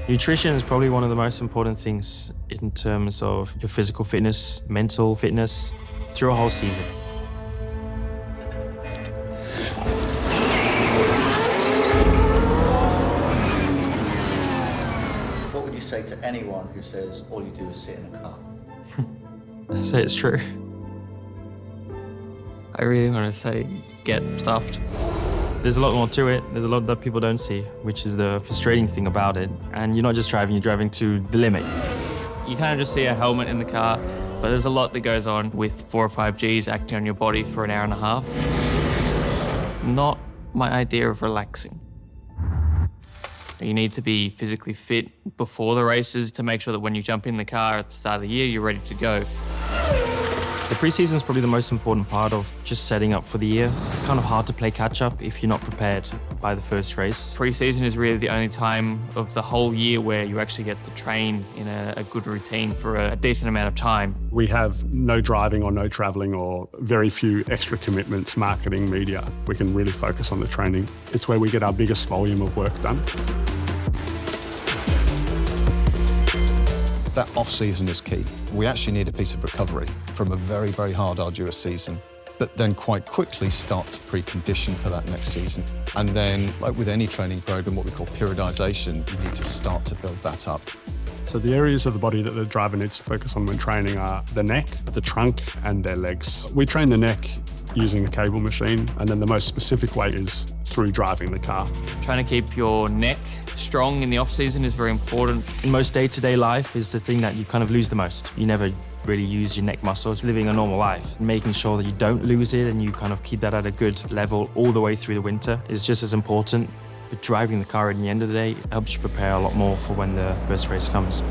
Nutrition is probably one of the most important things in terms of your physical fitness, mental fitness, through a whole season. What would you say to anyone who says all you do is sit in a car? I say it's true. I really want to say get stuffed. There's a lot more to it. There's a lot that people don't see, which is the frustrating thing about it. And you're not just driving, you're driving to the limit. You kind of just see a helmet in the car, but there's a lot that goes on with 4 or 5 Gs acting on your body for an hour and a half. Not my idea of relaxing. You need to be physically fit before the races to make sure that when you jump in the car at the start of the year, you're ready to go. The pre-season is probably the most important part of just setting up for the year. It's kind of hard to play catch-up if you're not prepared by the first race. Pre-season is really the only time of the whole year where you actually get to train in a good routine for a decent amount of time. We have no driving or no travelling or very few extra commitments, marketing, media. We can really focus on the training. It's where we get our biggest volume of work done. That off-season is key. We actually need a piece of recovery from a very, very hard, arduous season, but then quite quickly start to precondition for that next season. And then, like with any training program, what we call periodization, you need to start to build that up. So the areas of the body that the driver needs to focus on when training are the neck, the trunk, and their legs. We train the neck using a cable machine, and then the most specific way is through driving the car. Trying to keep your neck strong in the off-season is very important. In most day-to-day life is the thing that you kind of lose the most. You never really use your neck muscles living a normal life. Making sure that you don't lose it and you kind of keep that at a good level all the way through the winter is just as important. But driving the car at the end of the day helps you prepare a lot more for when the first race comes.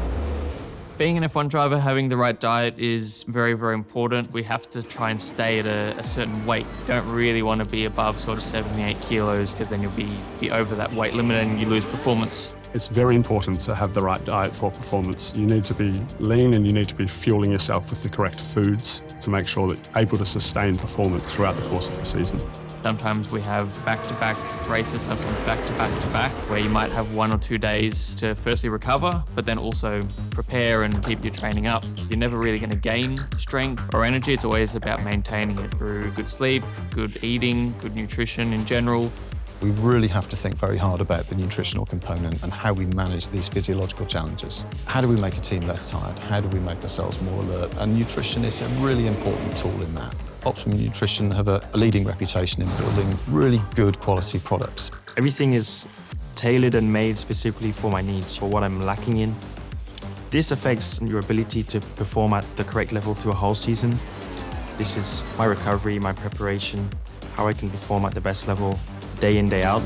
Being an F1 driver, having the right diet is very, very important. We have to try and stay at a certain weight. You don't really want to be above sort of 78 kilos because then you'll be over that weight limit and you lose performance. It's very important to have the right diet for performance. You need to be lean and you need to be fueling yourself with the correct foods to make sure that you're able to sustain performance throughout the course of the season. Sometimes we have back-to-back races, sometimes back-to-back, where you might have 1 or 2 days to firstly recover, but then also prepare and keep your training up. You're never really going to gain strength or energy. It's always about maintaining it through good sleep, good eating, good nutrition in general. We really have to think very hard about the nutritional component and how we manage these physiological challenges. How do we make a team less tired? How do we make ourselves more alert? And nutrition is a really important tool in that. Optimum Nutrition have a leading reputation in building really good quality products. Everything is tailored and made specifically for my needs, for what I'm lacking in. This affects your ability to perform at the correct level through a whole season. This is my recovery, my preparation, how I can perform at the best level day in, day out.